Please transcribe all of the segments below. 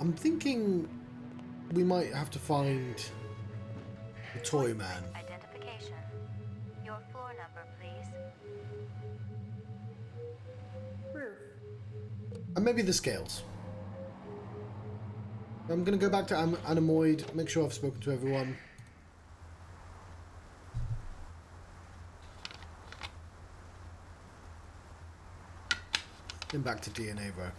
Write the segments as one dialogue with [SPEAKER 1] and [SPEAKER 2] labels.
[SPEAKER 1] I'm thinking we might have to find the toy man.
[SPEAKER 2] Identification. Your floor number, please.
[SPEAKER 3] Roof.
[SPEAKER 1] And maybe the scales. I'm going to go back to Anemoid, make sure I've spoken to everyone. Then back to DNA row.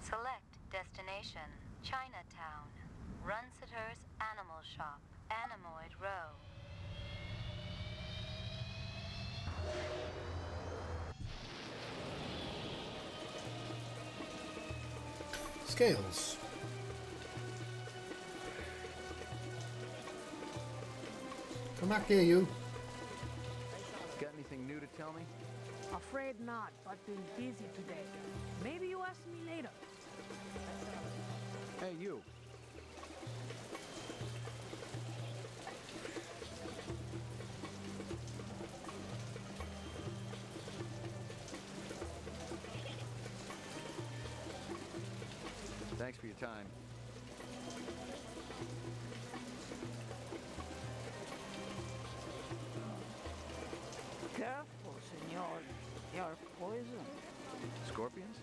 [SPEAKER 2] Select destination. Chinatown. Runsitter's Animal Shop. Anemoid Row.
[SPEAKER 1] Scales. Come back here, you.
[SPEAKER 4] Got anything new to tell me?
[SPEAKER 3] Afraid not, but been busy today. Maybe you ask me later.
[SPEAKER 4] Hey, you. Thanks for your time.
[SPEAKER 3] Careful, senor. You're poison.
[SPEAKER 4] Scorpions?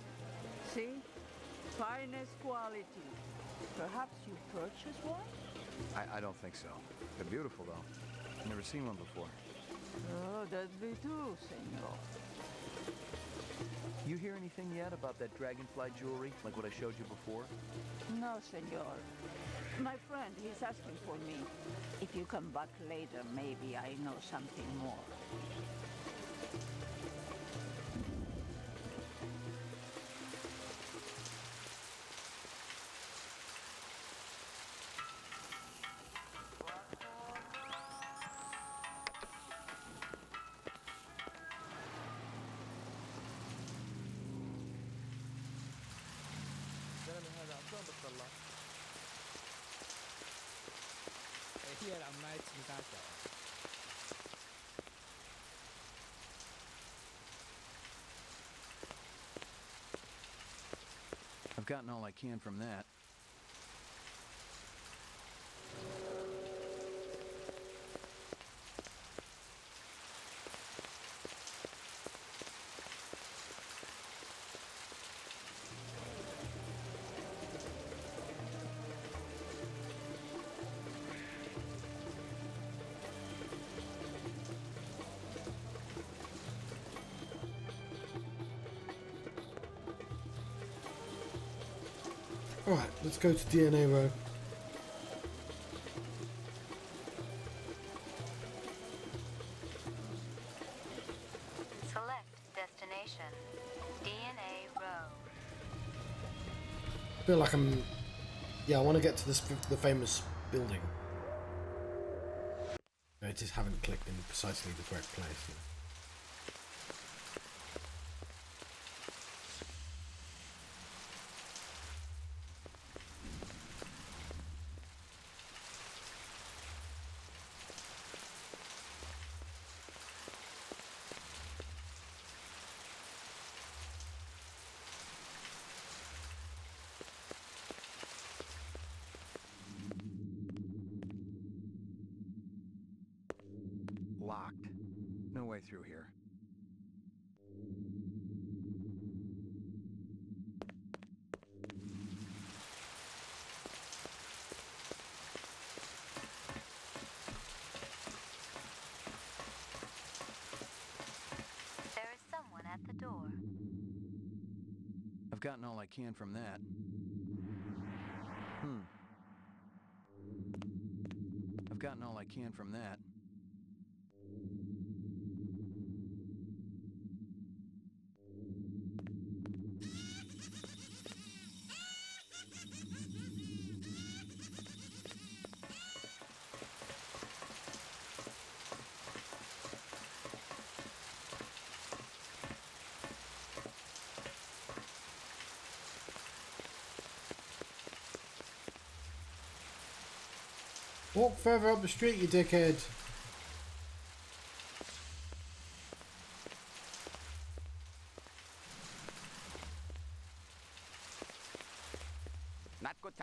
[SPEAKER 3] See? Finest quality. Perhaps you purchased one?
[SPEAKER 4] I don't think so. They're beautiful, though. Never seen one before.
[SPEAKER 3] Oh, that'd be too, senor.
[SPEAKER 4] You hear anything yet about that dragonfly jewelry, like what I showed you before?
[SPEAKER 3] No, senor. My friend, he's asking for me. If you come back later, maybe I know something more.
[SPEAKER 4] I've gotten all I can from that.
[SPEAKER 1] Alright, let's go to DNA row.
[SPEAKER 2] Select destination. DNA Row.
[SPEAKER 1] I feel like I'm... Yeah, I want to get to this, the famous building. I just haven't clicked in precisely the correct place.
[SPEAKER 4] Locked. No way through here.
[SPEAKER 2] There is someone at the door.
[SPEAKER 4] I've gotten all I can from that. I've gotten all I can from that.
[SPEAKER 1] Walk further up the street, you dickhead.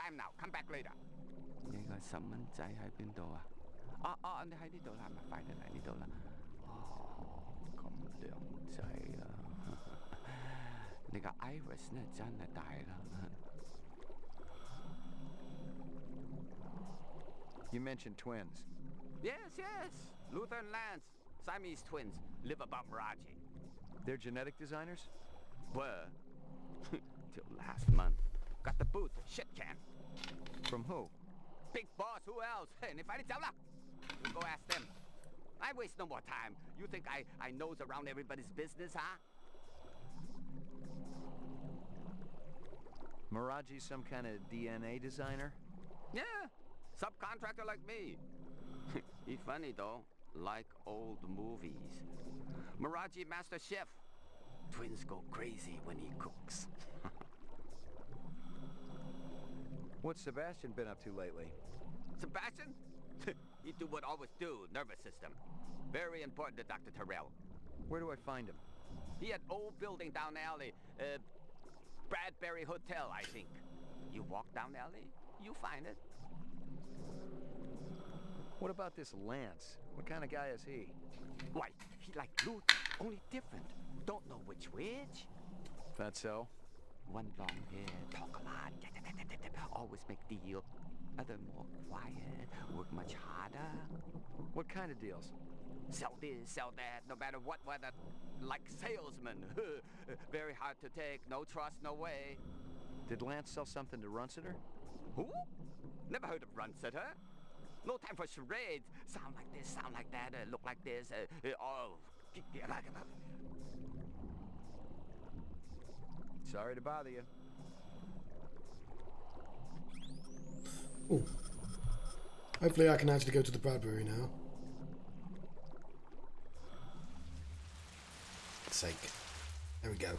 [SPEAKER 5] time now. Come back later.
[SPEAKER 6] 你個細蚊仔喺邊度啊？你喺呢度啦，係咪？快啲嚟呢度啦！咁靚仔啊！你個 iris 呢真係大啦。
[SPEAKER 4] You mentioned twins.
[SPEAKER 5] Yes. Luther and Lance, Siamese twins, live above Miraji.
[SPEAKER 4] They're genetic designers?
[SPEAKER 5] Were. Till last month. Got the boot, shit can.
[SPEAKER 4] From who?
[SPEAKER 5] Big boss, who else? Hey, if I didn't tell her, you go ask them. I waste no more time. You think I nose around everybody's business, huh?
[SPEAKER 4] Miraji's some kind of DNA designer?
[SPEAKER 5] Yeah, subcontractor like me. He funny though, like old movies. Miraji master chef. Twins go crazy when he cooks.
[SPEAKER 4] What's Sebastian been up to lately?
[SPEAKER 5] Sebastian? He do what always do, nervous system. Very important to Dr. Terrell.
[SPEAKER 4] Where do I find him?
[SPEAKER 5] He had old building down alley. Bradbury Hotel, I think. You walk down alley, you find it.
[SPEAKER 4] What about this Lance? What kind of guy is he?
[SPEAKER 5] Why, he like Luther, only different. Don't know which.
[SPEAKER 4] That so?
[SPEAKER 5] One long hair, talk a lot, always make deal. Other more quiet, work much harder.
[SPEAKER 4] What kind of deals?
[SPEAKER 5] Sell this, sell that, no matter what weather. Like salesman. Very hard to take, no trust, no way.
[SPEAKER 4] Did Lance sell something to Runsiter?
[SPEAKER 5] Who? Never heard of Runsiter. No time for charades. Sound like this, sound like that, look like this.
[SPEAKER 4] Sorry to bother you.
[SPEAKER 1] Oh. Hopefully I can actually go to the Bradbury now. For God's sake. There we go.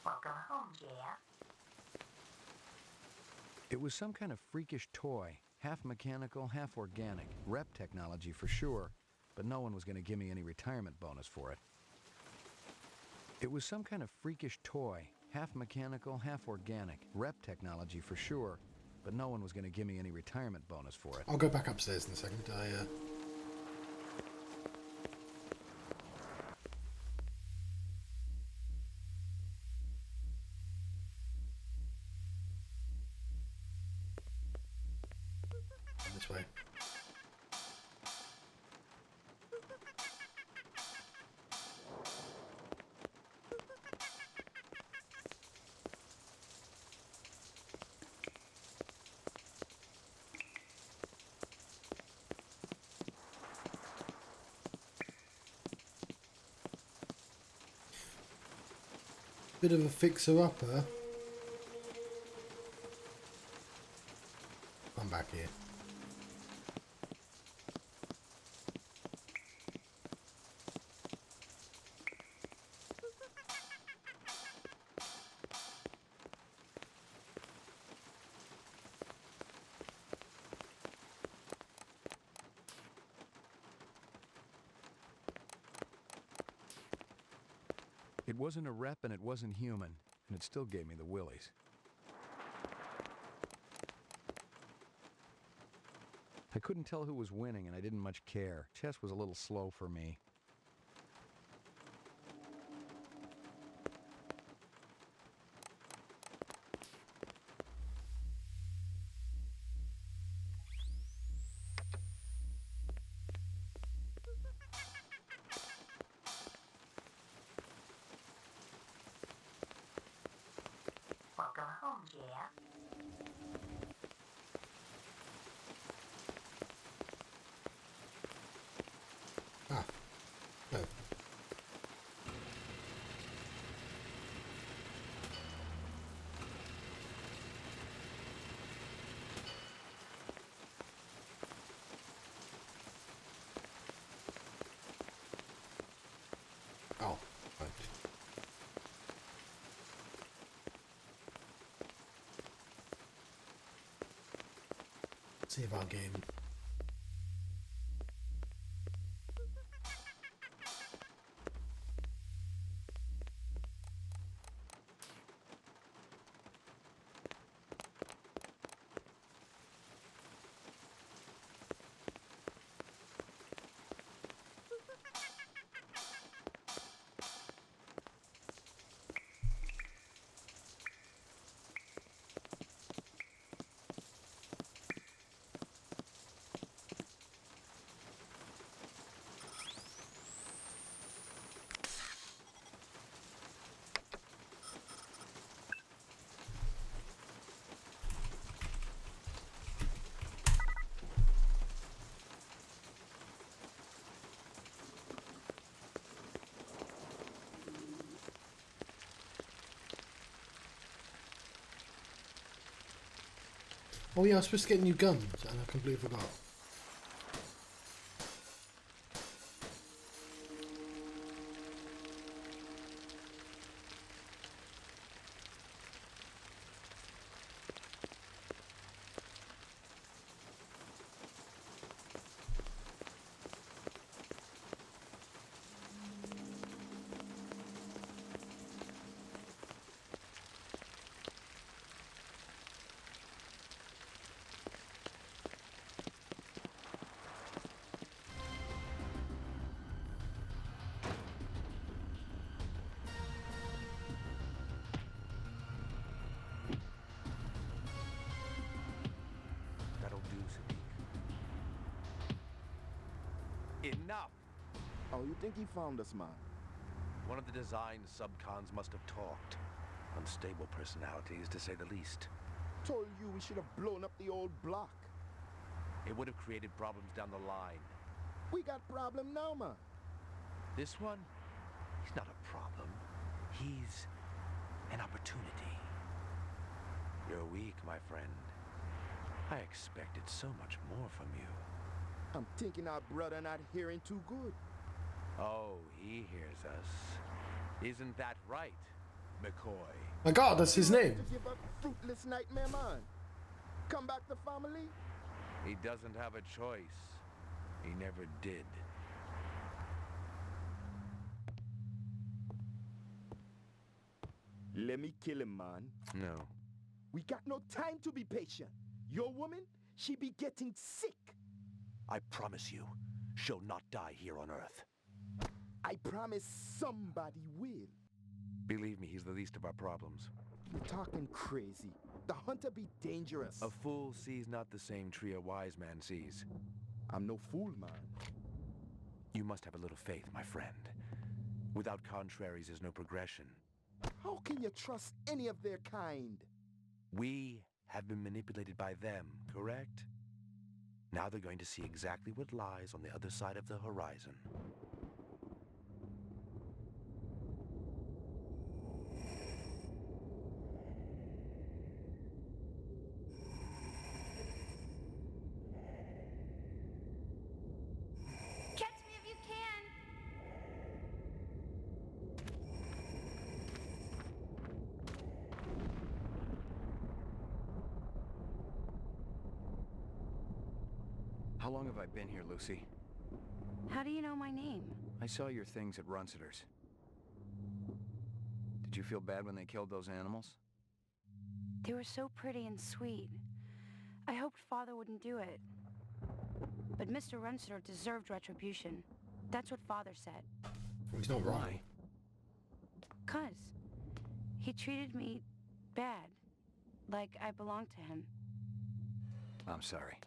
[SPEAKER 2] Welcome home, dear.
[SPEAKER 4] It was some kind of freakish toy, half mechanical, half organic. Rep technology for sure, but no one was going to give me any retirement bonus for it. It was some kind of freakish toy, half mechanical, half organic. Rep technology for sure, but no one was going to give me any retirement bonus for it.
[SPEAKER 1] I'll go back upstairs in a second. This way. Bit of a fixer-upper. I'm back here.
[SPEAKER 4] It wasn't a rep and it wasn't human, and it still gave me the willies. I couldn't tell who was winning, and I didn't much care. Chess was a little slow for me.
[SPEAKER 2] Welcome home, dear.
[SPEAKER 1] Save our game. Oh yeah, I was supposed to get new guns, and I completely forgot.
[SPEAKER 7] Enough!
[SPEAKER 8] Oh, you think he found us, man?
[SPEAKER 7] One of the design subcons must have talked. Unstable personalities, to say the least.
[SPEAKER 8] Told you we should have blown up the old block.
[SPEAKER 7] It would have created problems down the line.
[SPEAKER 8] We got problem now, man.
[SPEAKER 7] This one, he's not a problem. He's an opportunity. You're weak, my friend. I expected so much more from you.
[SPEAKER 8] I'm thinking our brother not hearing too good.
[SPEAKER 7] Oh, he hears us. Isn't that right, McCoy?
[SPEAKER 1] My God, that's his name.
[SPEAKER 8] To give up fruitless nightmare, man. Come back to family.
[SPEAKER 7] He doesn't have a choice. He never did.
[SPEAKER 8] Let me kill him, man.
[SPEAKER 7] No.
[SPEAKER 8] We got no time to be patient. Your woman, she be getting sick.
[SPEAKER 7] I promise you, she'll not die here on Earth.
[SPEAKER 8] I promise somebody will.
[SPEAKER 7] Believe me, he's the least of our problems.
[SPEAKER 8] You're talking crazy. The hunter be dangerous.
[SPEAKER 7] A fool sees not the same tree a wise man sees.
[SPEAKER 8] I'm no fool, man.
[SPEAKER 7] You must have a little faith, my friend. Without contraries, there's no progression.
[SPEAKER 8] How can you trust any of their kind?
[SPEAKER 7] We have been manipulated by them, correct? Now they're going to see exactly what lies on the other side of the horizon.
[SPEAKER 2] Catch me if you can!
[SPEAKER 4] How long have I been here, Lucy?
[SPEAKER 2] How do you know my name?
[SPEAKER 4] I saw your things at Runciter's. Did you feel bad when they killed those animals?
[SPEAKER 2] They were so pretty and sweet. I hoped Father wouldn't do it. But Mr. Runciter deserved retribution. That's what Father said.
[SPEAKER 1] He's not wrong.
[SPEAKER 4] Why?
[SPEAKER 2] 'Cause he treated me bad. Like I belonged to him.
[SPEAKER 4] I'm sorry.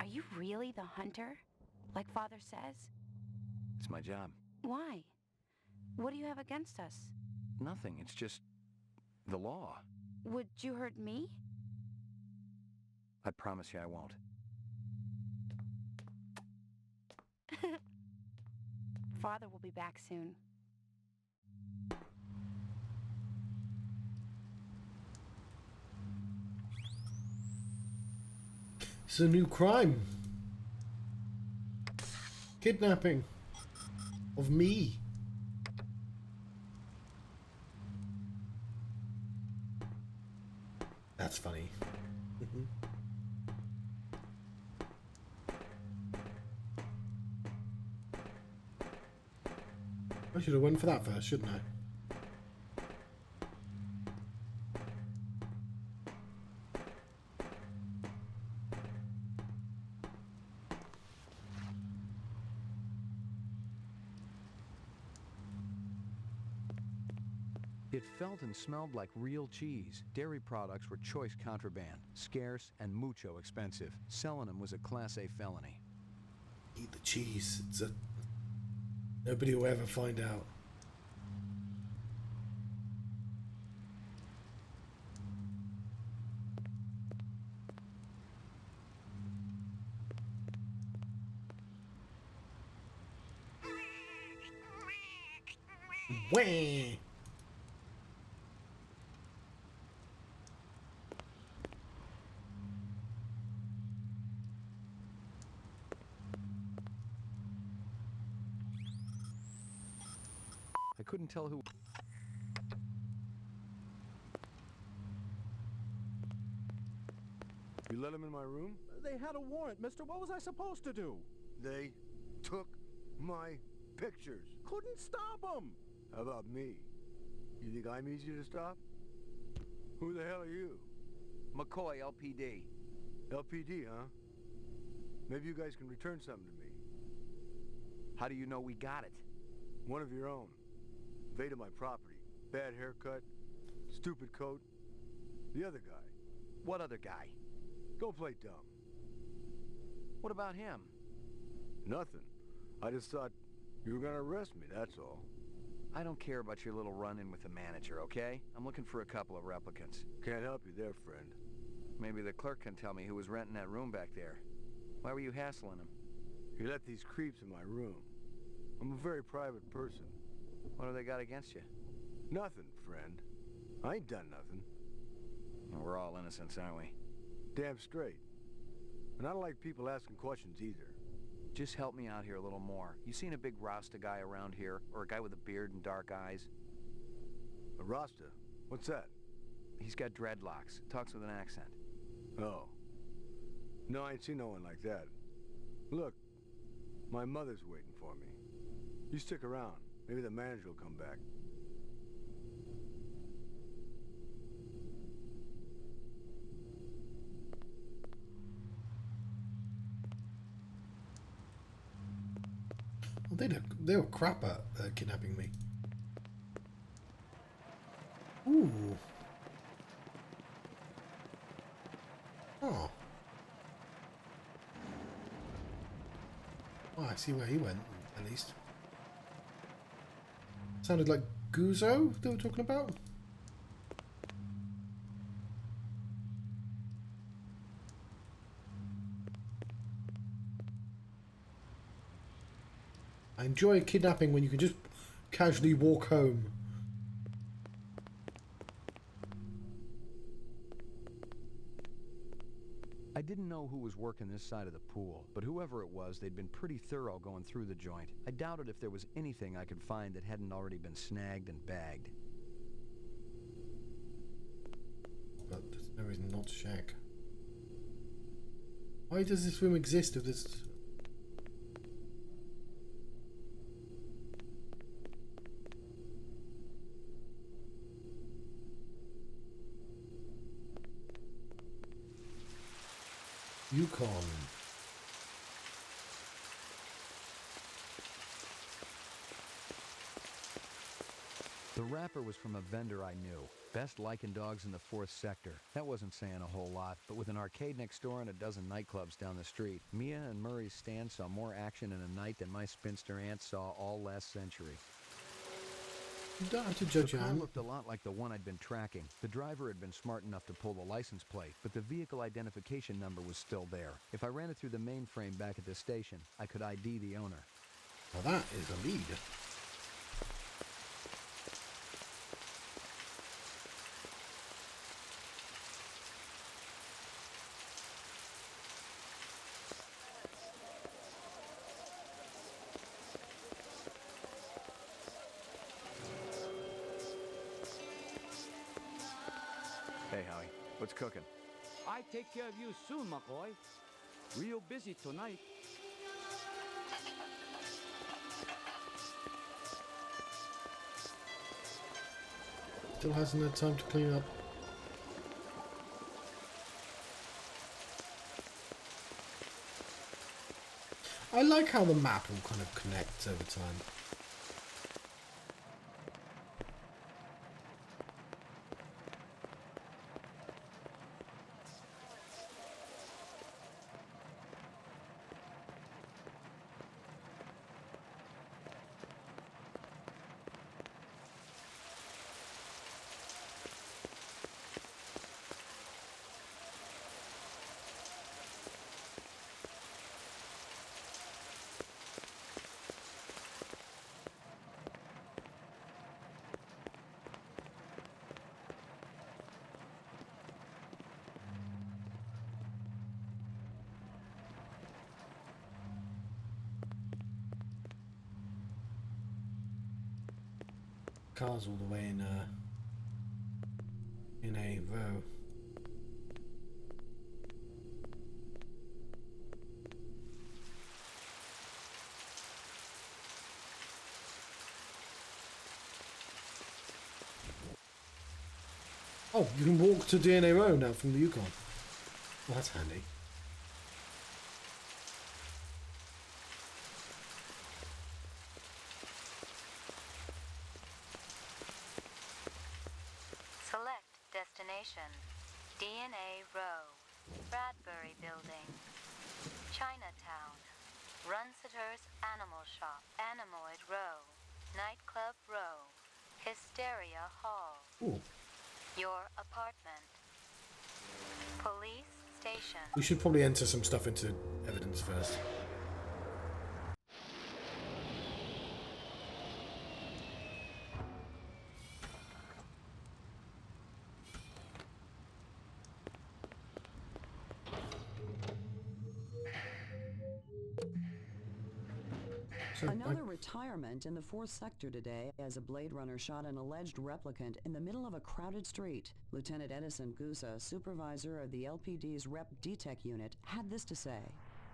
[SPEAKER 2] Are you really the hunter? Like Father says?
[SPEAKER 4] It's my job.
[SPEAKER 2] Why? What do you have against us?
[SPEAKER 4] Nothing. It's just the law.
[SPEAKER 2] Would you hurt me?
[SPEAKER 4] I promise you I won't.
[SPEAKER 2] Father will be back soon.
[SPEAKER 1] It's a new crime. Kidnapping of me. That's funny. Mhm. I should have went for that first, shouldn't I?
[SPEAKER 4] It felt and smelled like real cheese. Dairy products were choice contraband, scarce and mucho expensive. Selling them was a Class A felony.
[SPEAKER 1] Eat the cheese. It's a... Nobody will ever find out. Wah!
[SPEAKER 4] I couldn't tell who...
[SPEAKER 9] You let him in my room?
[SPEAKER 8] They had a warrant, mister. What was I supposed to do?
[SPEAKER 9] They took my pictures.
[SPEAKER 8] Couldn't stop them.
[SPEAKER 9] How about me? You think I'm easy to stop? Who the hell are you?
[SPEAKER 6] McCoy, LPD.
[SPEAKER 9] LPD, huh? Maybe you guys can return something to me.
[SPEAKER 6] How do you know we got it?
[SPEAKER 9] One of your own. Invaded my property. Bad haircut. Stupid coat. The other guy.
[SPEAKER 6] What other guy?
[SPEAKER 9] Don't play dumb.
[SPEAKER 6] What about him?
[SPEAKER 9] Nothing. I just thought you were gonna arrest me, that's all.
[SPEAKER 4] I don't care about your little run-in with the manager, okay? I'm looking for a couple of replicants.
[SPEAKER 9] Can't help you there, friend.
[SPEAKER 4] Maybe the clerk can tell me who was renting that room back there. Why were you hassling him?
[SPEAKER 9] You let these creeps in my room. I'm a very private person.
[SPEAKER 4] What have they got against you?
[SPEAKER 9] Nothing, friend. I ain't done nothing.
[SPEAKER 4] Well, we're all innocents, aren't we?
[SPEAKER 9] Damn straight. And I don't like people asking questions either.
[SPEAKER 4] Just help me out here a little more. You seen a big Rasta guy around here? Or a guy with a beard and dark eyes?
[SPEAKER 9] A Rasta? What's that?
[SPEAKER 4] He's got dreadlocks. Talks with an accent.
[SPEAKER 9] Oh. No, I ain't seen no one like that. Look, my mother's waiting for me. You stick around. Maybe the manager will come back.
[SPEAKER 1] Well, they were crap at kidnapping me. Ooh. Oh. Oh, I see where he went, at least. Sounded like Guzzo they were talking about. I enjoy kidnapping when you can just casually walk home.
[SPEAKER 4] I didn't know who was working this side of the pool, but whoever it was, they'd been pretty thorough going through the joint. I doubted if there was anything I could find that hadn't already been snagged and bagged.
[SPEAKER 1] But there's no reason not to check. Why does this room exist if this... Yukon.
[SPEAKER 4] The wrapper was from a vendor I knew. Best liking dogs in the 4th sector. That wasn't saying a whole lot, but with an arcade next door and a dozen nightclubs down the street, Mia and Murray's stand saw more action in a night than my spinster aunt saw all last century.
[SPEAKER 1] You don't have to judge
[SPEAKER 4] The
[SPEAKER 1] your
[SPEAKER 4] car
[SPEAKER 1] hand.
[SPEAKER 4] looked a lot like the one I'd been tracking. The driver had been smart enough to pull the license plate, but the vehicle identification number was still there. If I ran it through the mainframe back at the station, I could ID the owner.
[SPEAKER 1] Now that is a lead.
[SPEAKER 4] Hey, Howie. What's cooking?
[SPEAKER 10] I take care of you soon, McCoy. Real busy tonight.
[SPEAKER 1] Still hasn't had time to clean up. I like how the map all kind of connects over time. Cars all the way in a row. Oh, you can walk to DNA Row now from the Yukon. Well, that's handy.
[SPEAKER 11] Select destination. DNA Row. Bradbury Building. Chinatown. Runsitter's Animal Shop. Animoid Row. Nightclub Row. Hysteria Hall.
[SPEAKER 1] Ooh.
[SPEAKER 11] Your apartment. Police station.
[SPEAKER 1] We should probably enter some stuff into evidence first. So
[SPEAKER 12] Another retirement in the 4th sector today as a Bladerunner shot an alleged replicant in the middle of a crowded street. Lieutenant Edison Gusa, supervisor of the LPD's Rep DTEC unit, had this to say.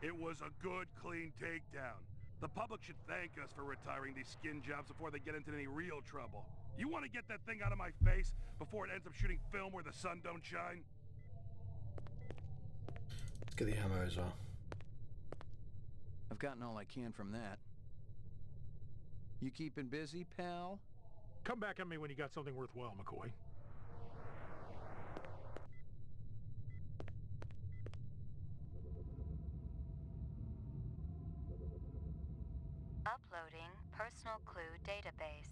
[SPEAKER 13] It was a good, clean takedown. The public should thank us for retiring these skin jobs before they get into any real trouble. You want to get that thing out of my face before it ends up shooting film where the sun don't shine?
[SPEAKER 1] Let's get the ammo as well.
[SPEAKER 4] I've gotten all I can from that. You keeping busy, pal?
[SPEAKER 14] Come back at me when you got something worthwhile, McCoy.
[SPEAKER 11] Uploading personal clue database.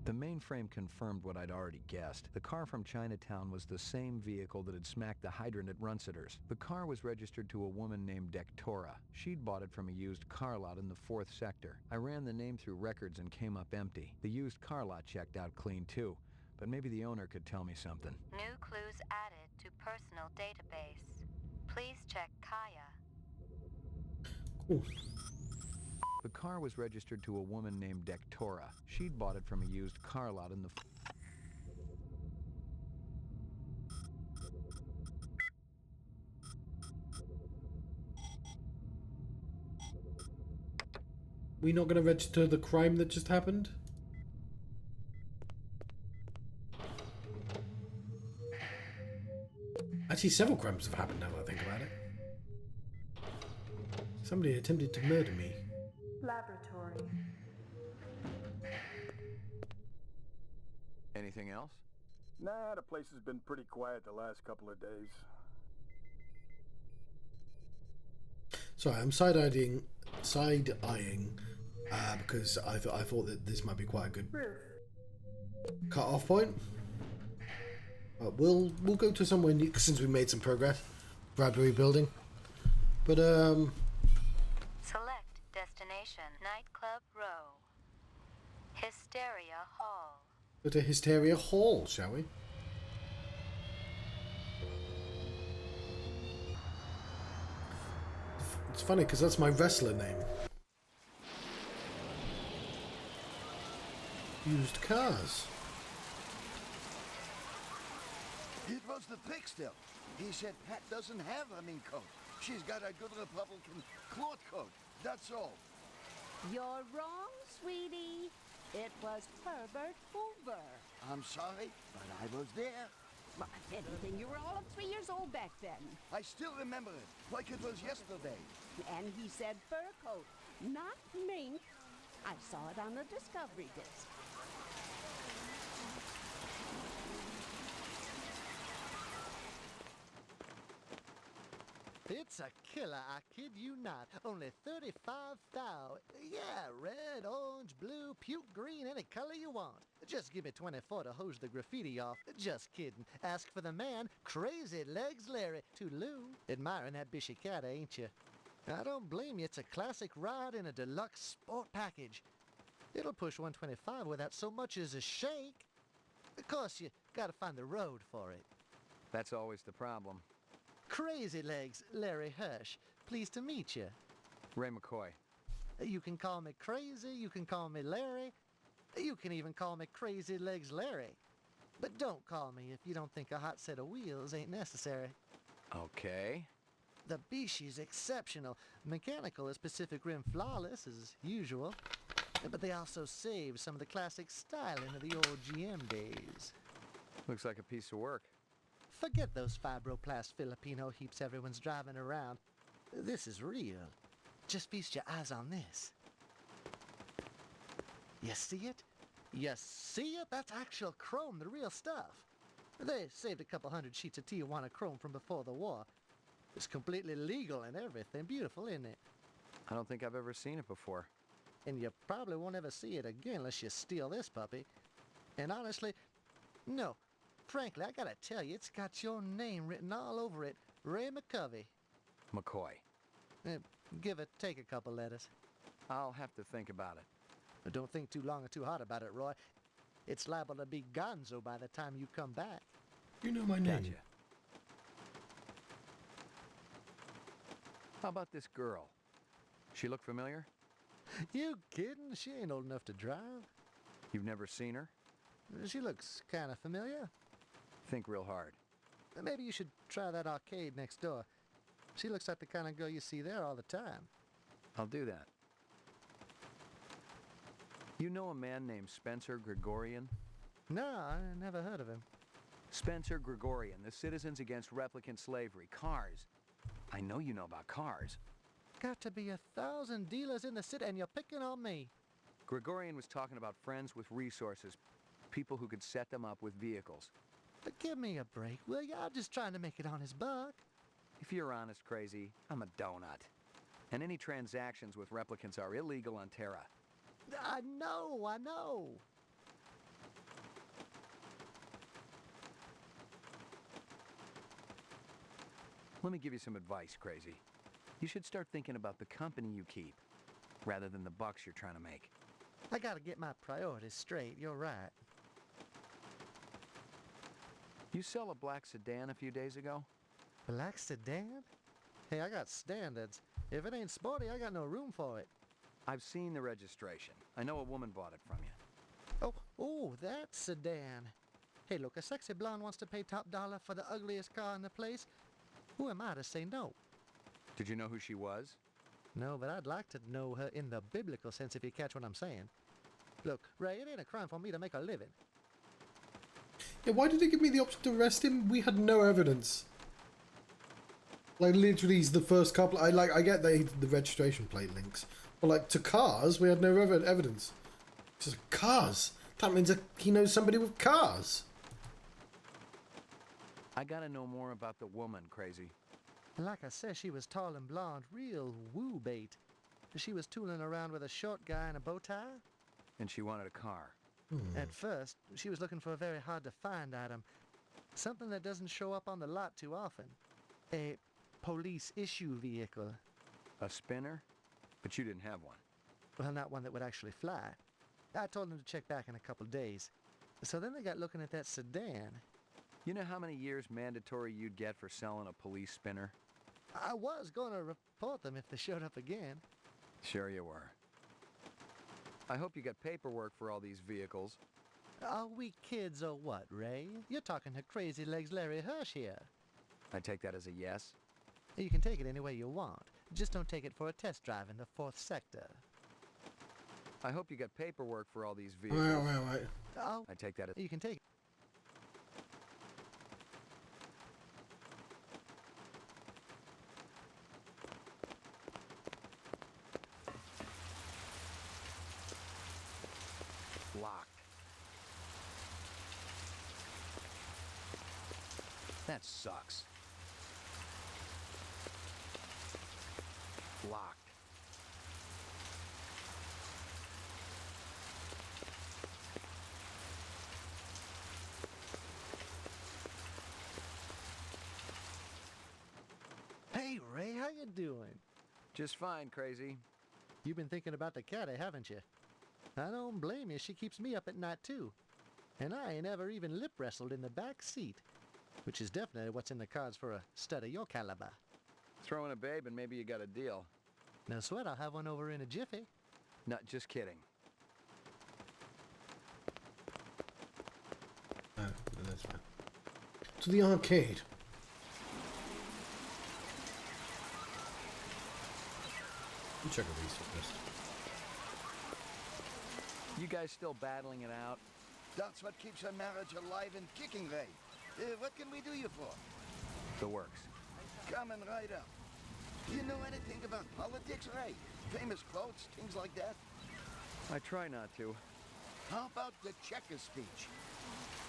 [SPEAKER 4] The mainframe confirmed what I'd already guessed. The car from Chinatown was the same vehicle that had smacked the hydrant at Runsitter's. The car was registered to a woman named Dektora. She'd bought it from a used car lot in the 4th sector. I ran the name through records and came up empty. The used car lot checked out clean too, but maybe the owner could tell me something.
[SPEAKER 11] New clues added to personal database. Please check Kaya.
[SPEAKER 1] Cool.
[SPEAKER 4] The car was registered to a woman named Dektora. She'd bought it from a used car lot in the...
[SPEAKER 1] We not going to register the crime that just happened? Actually, several crimes have happened now that I think about it. Somebody attempted to murder me.
[SPEAKER 15] Laboratory.
[SPEAKER 4] Anything else?
[SPEAKER 9] Nah, the place has been pretty quiet the last couple of days.
[SPEAKER 1] Sorry, I'm side-eyeing because I thought that this might be quite a good cut-off point. But we'll go to somewhere new since we made some progress. Bradbury Building. But
[SPEAKER 11] Select destination. Nightclub Row. Hysteria Hall.
[SPEAKER 1] go to Hysteria Hall, shall we? It's funny because that's my wrestler name. Used cars.
[SPEAKER 16] It was the pig still. He said Pat doesn't have a mink coat. She's got a good Republican cloth coat. That's all.
[SPEAKER 3] You're wrong, sweetie. It was Herbert Hoover.
[SPEAKER 16] I'm sorry, but I was there.
[SPEAKER 3] Well, if anything, you were all of 3 years old back then.
[SPEAKER 16] I still remember it, like it was yesterday.
[SPEAKER 3] And he said fur coat, not mink. I saw it on the Discovery disc.
[SPEAKER 17] It's a killer, I kid you not. Only 35 thou. Yeah, red, orange, blue, puke green, any color you want. Just give me 24 to hose the graffiti off. Just kidding. Ask for the man, Crazy Legs Larry, to Lou. Admiring that bishy cat, ain't you? I don't blame you. It's a classic ride in a deluxe sport package. It'll push 125 without so much as a shake. Of course, you gotta find the road for it.
[SPEAKER 4] That's always the problem.
[SPEAKER 17] Crazy Legs, Larry Hirsch. Pleased to meet you.
[SPEAKER 4] Ray McCoy.
[SPEAKER 17] You can call me Crazy, you can call me Larry. You can even call me Crazy Legs Larry. But don't call me if you don't think a hot set of wheels ain't necessary.
[SPEAKER 4] Okay.
[SPEAKER 17] The Bishy's exceptional. Mechanical is Pacific Rim flawless, as usual. But they also save some of the classic styling of the old GM days.
[SPEAKER 4] Looks like a piece of work.
[SPEAKER 17] Forget those fibroplast Filipino heaps everyone's driving around. This is real. Just feast your eyes on this. You see it? You see it? That's actual chrome, the real stuff. They saved a couple hundred sheets of Tijuana chrome from before the war. It's completely legal and everything. Beautiful, isn't it?
[SPEAKER 4] I don't think I've ever seen it before.
[SPEAKER 17] And you probably won't ever see it again unless you steal this puppy. And honestly, no. Frankly, I gotta tell you, it's got your name written all over it. Ray McCovey.
[SPEAKER 4] McCoy.
[SPEAKER 17] Give or take a couple letters.
[SPEAKER 4] I'll have to think about it.
[SPEAKER 17] But don't think too long or too hard about it, Roy. It's liable to be gonzo by the time you come back.
[SPEAKER 1] You know my name.
[SPEAKER 4] Gotcha. How about this girl? She look familiar?
[SPEAKER 17] You kidding? She ain't old enough to drive.
[SPEAKER 4] You've never seen her?
[SPEAKER 17] She looks kind of familiar.
[SPEAKER 4] Think real hard.
[SPEAKER 17] Maybe you should try that arcade next door. She looks like the kind of girl you see there all the time.
[SPEAKER 4] I'll do that. You know a man named Spencer Gregorian?
[SPEAKER 17] No, I never heard of him.
[SPEAKER 4] Spencer Gregorian, the Citizens Against Replicant Slavery. Cars. I know you know about cars.
[SPEAKER 17] Got to be 1,000 dealers in the city, and you're picking on me.
[SPEAKER 4] Gregorian was talking about friends with resources, people who could set them up with vehicles.
[SPEAKER 17] But give me a break, will you? I'm just trying to make it on his buck.
[SPEAKER 4] If you're honest, Crazy, I'm a donut. And any transactions with replicants are illegal on Terra.
[SPEAKER 17] I know.
[SPEAKER 4] Let me give you some advice, Crazy. You should start thinking about the company you keep, rather than the bucks you're trying to make.
[SPEAKER 17] I gotta get my priorities straight, you're right.
[SPEAKER 4] You sell a black sedan a few days ago?
[SPEAKER 17] Black sedan? Hey, I got standards. If it ain't sporty, I got no room for it.
[SPEAKER 4] I've seen the registration. I know a woman bought it from you.
[SPEAKER 17] Oh, that sedan. Hey, look, a sexy blonde wants to pay top dollar for the ugliest car in the place. Who am I to say no?
[SPEAKER 4] Did you know who she was?
[SPEAKER 17] No, but I'd like to know her in the biblical sense, if you catch what I'm saying. Look, Ray, it ain't a crime for me to make a living.
[SPEAKER 1] Yeah, why did they give me the option to arrest him? We had no evidence. Like, literally, he's the first couple. I get the registration plate links, but like to cars, we had no evidence. Just cars. That means he knows somebody with cars.
[SPEAKER 4] I gotta know more about the woman, Crazy.
[SPEAKER 17] Like I said, she was tall and blonde, real woo bait. She was tooling around with a short guy in a bow tie.
[SPEAKER 4] And she wanted a car.
[SPEAKER 17] At first, she was looking for a very hard-to-find item. Something that doesn't show up on the lot too often. A police issue vehicle.
[SPEAKER 4] A spinner? But you didn't have one.
[SPEAKER 17] Well, not one that would actually fly. I told them to check back in a couple days. So then they got looking at that sedan.
[SPEAKER 4] You know how many years mandatory you'd get for selling a police spinner?
[SPEAKER 17] I was going to report them if they showed up again.
[SPEAKER 4] Sure you were. I hope you got paperwork for all these vehicles.
[SPEAKER 17] Are we kids or what, Ray? You're talking to Crazy Legs Larry Hirsch here.
[SPEAKER 4] I take that as a yes?
[SPEAKER 17] You can take it any way you want. Just don't take it for a test drive in the 4th sector.
[SPEAKER 4] I hope you got paperwork for all these vehicles.
[SPEAKER 1] Wait.
[SPEAKER 17] Oh,
[SPEAKER 4] I take that as...
[SPEAKER 17] you can take it.
[SPEAKER 4] Locked. That sucks. Locked.
[SPEAKER 17] Hey, Ray, how you doing?
[SPEAKER 4] Just fine, Crazy.
[SPEAKER 17] You've been thinking about the caddy, haven't you? I don't blame you. She keeps me up at night, too. And I ain't ever even lip wrestled in the back seat, which is definitely what's in the cards for a stud of your caliber.
[SPEAKER 4] Throw in a babe and maybe you got a deal.
[SPEAKER 17] No sweat, I'll have one over in a jiffy.
[SPEAKER 4] Not just kidding.
[SPEAKER 1] Oh, that's fine. To the arcade. Let me check a reset list.
[SPEAKER 4] You guys still battling it out?
[SPEAKER 16] That's what keeps our marriage alive and kicking, Ray. What can we do you for?
[SPEAKER 4] The works.
[SPEAKER 16] Coming right up. You know anything about politics, Ray? Famous quotes, things like that?
[SPEAKER 4] I try not to.
[SPEAKER 16] How about the checker speech?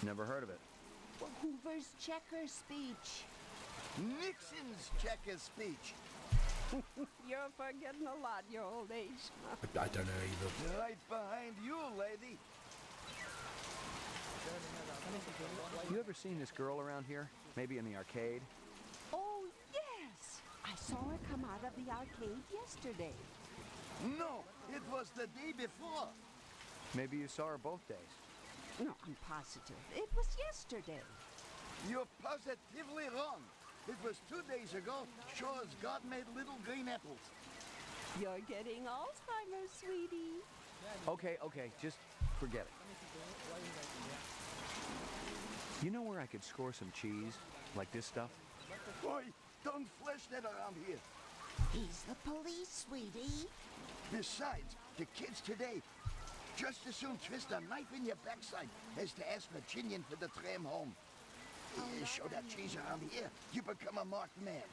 [SPEAKER 4] Never heard of it.
[SPEAKER 3] Hoover's checker speech.
[SPEAKER 16] Nixon's checker speech.
[SPEAKER 3] You're forgetting a lot, your old age.
[SPEAKER 1] I don't know either.
[SPEAKER 16] Right behind you, lady.
[SPEAKER 4] You ever seen this girl around here? Maybe in the arcade?
[SPEAKER 3] Oh, yes! I saw her come out of the arcade yesterday.
[SPEAKER 16] No, it was the day before.
[SPEAKER 4] Maybe you saw her both days.
[SPEAKER 3] No, I'm positive. It was yesterday.
[SPEAKER 16] You're positively wrong. It was 2 days ago, sure as God made little green apples.
[SPEAKER 3] You're getting Alzheimer's, sweetie.
[SPEAKER 4] Okay, just forget it. You know where I could score some cheese? Like this stuff?
[SPEAKER 16] Boy, don't flesh that around here.
[SPEAKER 3] He's the police, sweetie.
[SPEAKER 16] Besides, the kids today just as soon twist a knife in your backside as to ask Virginian for the tram home. Show that cheese around here, you become a marked man.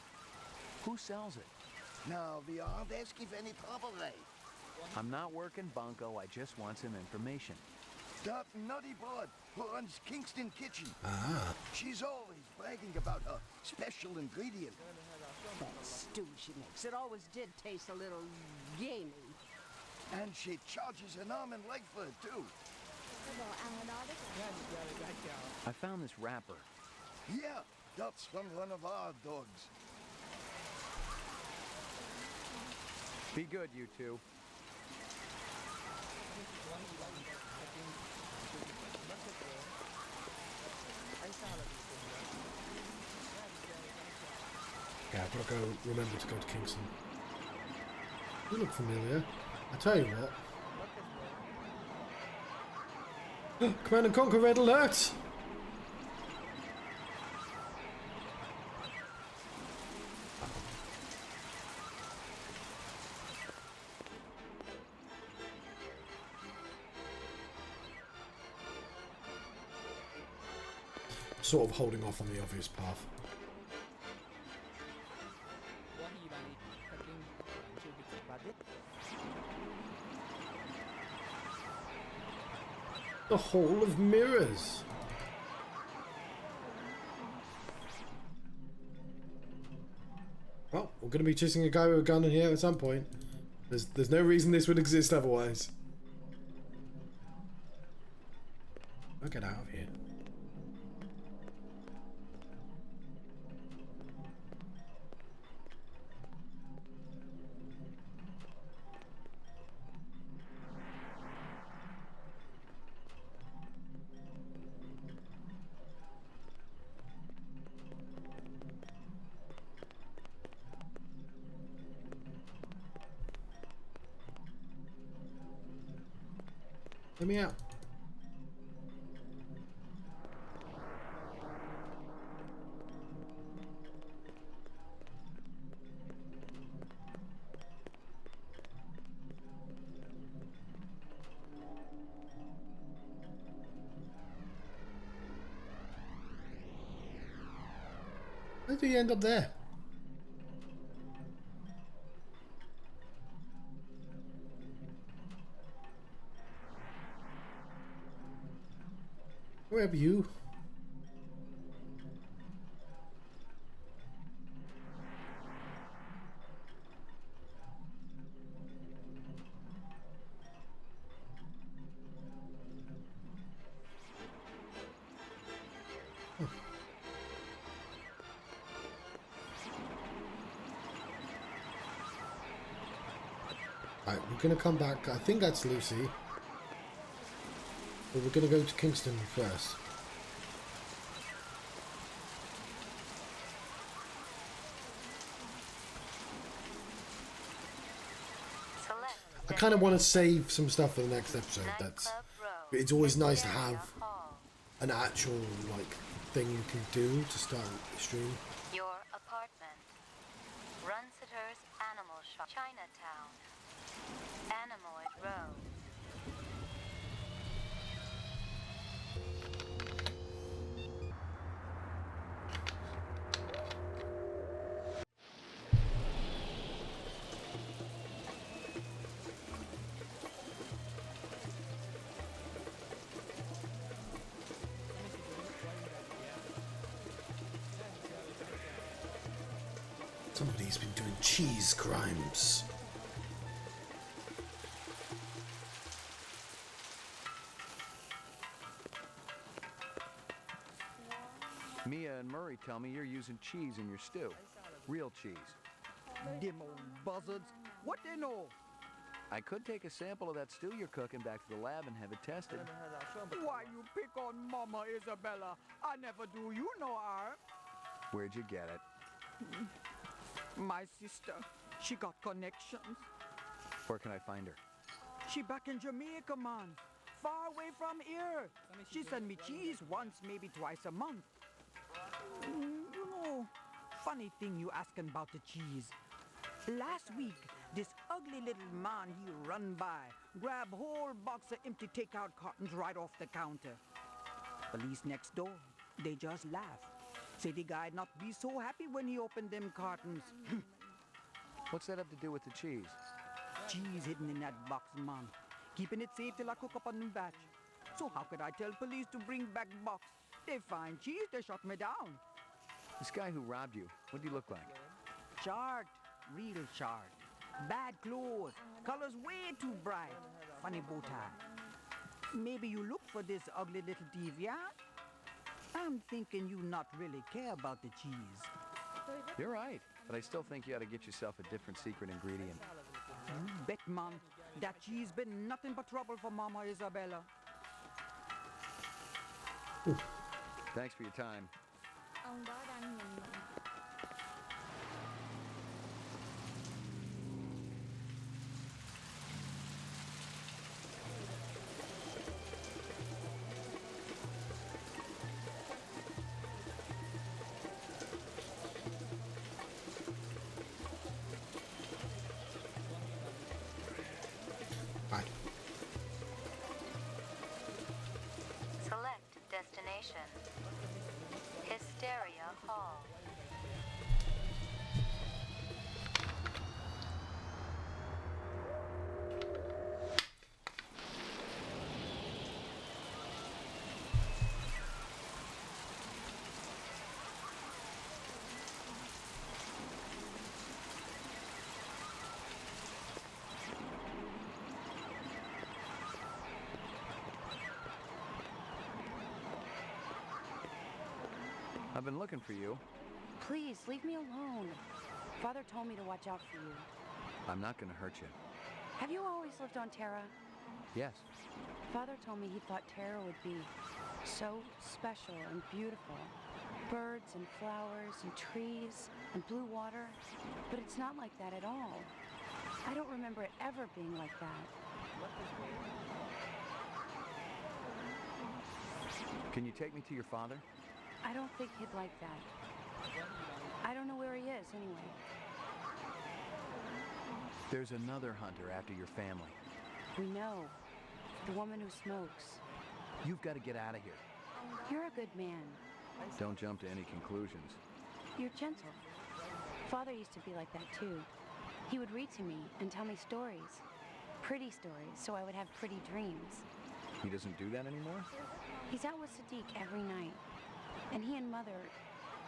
[SPEAKER 4] Who sells it?
[SPEAKER 16] Now, we aren't asking for any trouble, Ray.
[SPEAKER 4] I'm not working bunco, I just want some information.
[SPEAKER 16] That nutty broad who runs Kingston Kitchen.
[SPEAKER 1] Ah.
[SPEAKER 16] She's always bragging about her special ingredient.
[SPEAKER 3] That stew she makes, it always did taste a little gamey.
[SPEAKER 16] And she charges an arm and leg for it, too.
[SPEAKER 4] I found this wrapper.
[SPEAKER 16] Yeah, that's from one of our dogs.
[SPEAKER 4] Be good, you two.
[SPEAKER 1] Yeah, I've got to go. Remember to go to Kingston. You look familiar. I tell you what. Command and Conquer Red Alert! Sort of holding off on the obvious path. The Hall of Mirrors. Well, we're going to be chasing a guy with a gun in here at some point. There's no reason this would exist otherwise. I'll get out of here. Let me out. How do you end up there? Wherever you. Right, we're gonna come back. I think that's Lucy. But we're gonna go to Kingston first. I kind of want to save some stuff for the next episode. It's always nice to have an actual like thing you can do to start the stream.
[SPEAKER 11] Your apartment. Runsiter's Animal Shop. Chinatown. Animoid Road.
[SPEAKER 1] Somebody's been doing cheese crimes.
[SPEAKER 4] Mia and Murray tell me you're using cheese in your stew. Real cheese.
[SPEAKER 10] Them old buzzards. What they know?
[SPEAKER 4] I could take a sample of that stew you're cooking back to the lab and have it tested.
[SPEAKER 10] Why you pick on Mama Isabella? I never do you no harm.
[SPEAKER 4] Where'd you get it?
[SPEAKER 10] My sister, she got connections.
[SPEAKER 4] Where can I find her?
[SPEAKER 10] She back in Jamaica, man. Far away from here. She send me cheese once, maybe twice a month. You know, funny thing you asking about the cheese. Last week, this ugly little man he run by, grab whole box of empty takeout cartons right off the counter. Police next door, they just laugh. Say the guy not be so happy when he opened them cartons.
[SPEAKER 4] What's that have to do with the cheese?
[SPEAKER 10] Cheese hidden in that box, man. Keeping it safe till I cook up a new batch. So how could I tell police to bring back box? They find cheese, they shut me down.
[SPEAKER 4] This guy who robbed you, what did he look like?
[SPEAKER 10] Short, real short. Bad clothes, colors way too bright. Funny bow tie. Maybe you look for this ugly little deviant? I'm thinking you not really care about the cheese.
[SPEAKER 4] You're right, but I still think you ought to get yourself a different secret ingredient.
[SPEAKER 10] You bet, Mom. That cheese been nothing but trouble for Mama Isabella.
[SPEAKER 4] Thanks for your time.
[SPEAKER 18] Ông đó đang nhìn mình.
[SPEAKER 11] Select destination. Hysteria Hall.
[SPEAKER 4] I've been looking for you.
[SPEAKER 2] Please, leave me alone. Father told me to watch out for you.
[SPEAKER 4] I'm not going to hurt you.
[SPEAKER 2] Have you always lived on Terra?
[SPEAKER 4] Yes.
[SPEAKER 2] Father told me he thought Terra would be so special and beautiful. Birds and flowers and trees and blue water. But it's not like that at all. I don't remember it ever being like that.
[SPEAKER 4] Can you take me to your father?
[SPEAKER 2] I don't think he'd like that. I don't know where he is, anyway.
[SPEAKER 4] There's another hunter after your family.
[SPEAKER 2] We know. The woman who smokes.
[SPEAKER 4] You've got to get out of here.
[SPEAKER 2] You're a good man.
[SPEAKER 4] Don't jump to any conclusions.
[SPEAKER 2] You're gentle. Father used to be like that too. He would read to me and tell me stories. Pretty stories, so I would have pretty dreams.
[SPEAKER 4] He doesn't do that anymore?
[SPEAKER 2] He's out with Sadiq every night. And he and Mother,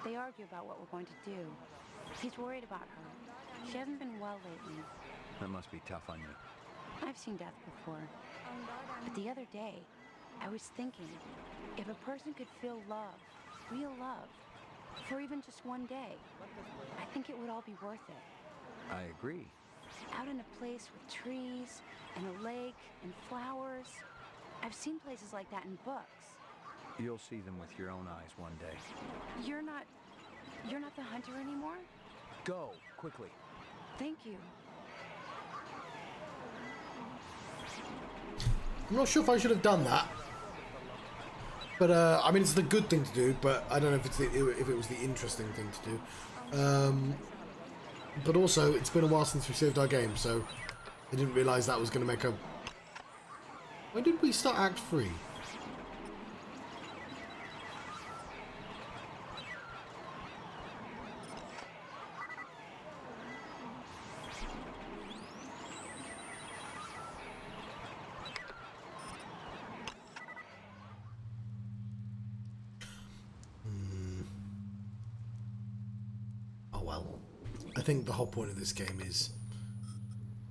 [SPEAKER 2] they argue about what we're going to do. He's worried about her. She hasn't been well lately.
[SPEAKER 4] That must be tough on you.
[SPEAKER 2] I've seen death before. But the other day, I was thinking, if a person could feel love, real love, for even just one day, I think it would all be worth it.
[SPEAKER 4] I agree.
[SPEAKER 2] Out in a place with trees, and a lake, and flowers. I've seen places like that in books.
[SPEAKER 4] You'll see them with your own eyes one day.
[SPEAKER 2] You're not the hunter anymore?
[SPEAKER 4] Go, quickly.
[SPEAKER 2] Thank you.
[SPEAKER 1] I'm not sure if I should have done that. But, I mean, it's the good thing to do, but I don't know if it was the interesting thing to do. But also, it's been a while since we saved our game, so I didn't realise that was going to make a... When did we start Act 3? Oh well. I think the whole point of this game is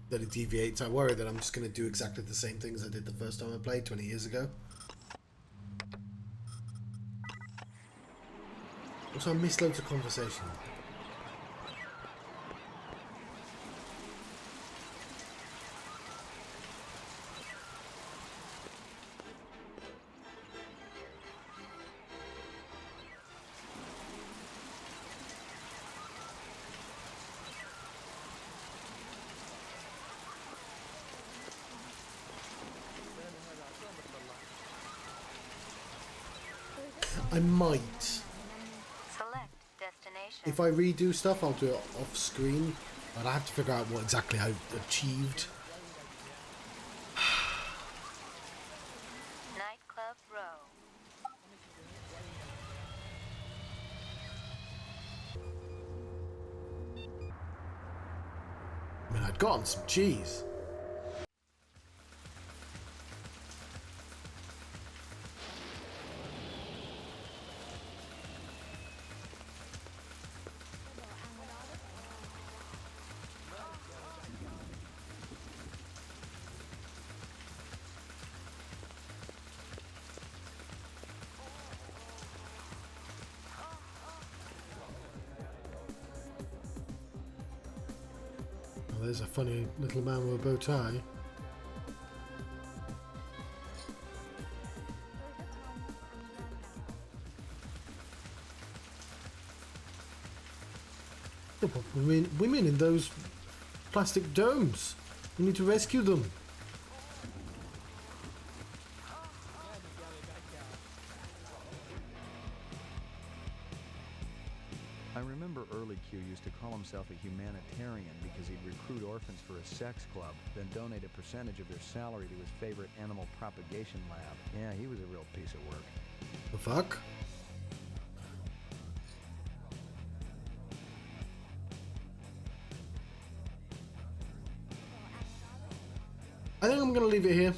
[SPEAKER 1] that it deviates. I worry that I'm just going to do exactly the same things I did the first time I played 20 years ago. Also, I missed loads of conversation. I might.
[SPEAKER 11] Select destination.
[SPEAKER 1] If I redo stuff, I'll do it off screen. But I have to figure out what exactly I achieved.
[SPEAKER 11] Nightclub Row.
[SPEAKER 1] I mean, I'd gotten some cheese. There's a funny little man with a bow tie. Women in those plastic domes. We need to rescue them.
[SPEAKER 4] I remember early Q used to call himself a humanitarian because he'd recruit orphans for a sex club, then donate a percentage of their salary to his favorite animal propagation lab. Yeah, he was a real piece of work.
[SPEAKER 1] The fuck? I think I'm going to leave it here.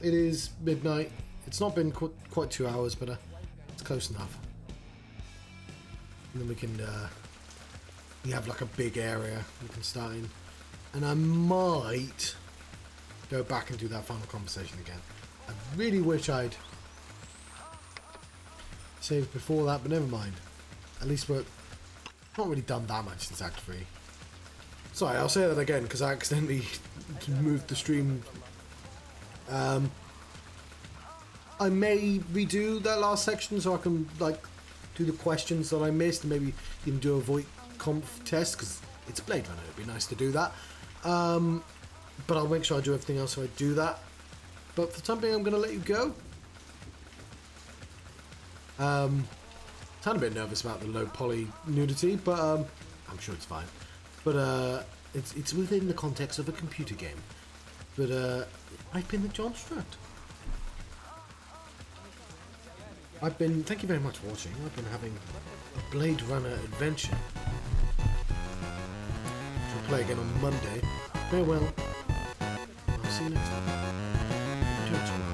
[SPEAKER 1] It is midnight. It's not been quite 2 hours, but it's close enough. And then we can, we have like a big area we can start in. And I might go back and do that final conversation again. I really wish I'd saved before that, but never mind. At least we're not really done that much since Act 3. Sorry, I'll say that again because I accidentally moved the stream. I may redo that last section so I can like do the questions that I missed and maybe even do a Voight-Kampff test because it's Blade Runner. It'd be nice to do that. But I'll make sure I do everything else so I do that. But for the time being, I'm going to let you go. I'm a bit nervous about the low poly nudity, but I'm sure it's fine. But it's within the context of a computer game. But I've been the Johnstruct. Thank you very much for watching. I've been having a Blade Runner adventure. We'll play again on Monday. Farewell. I'll see you next time.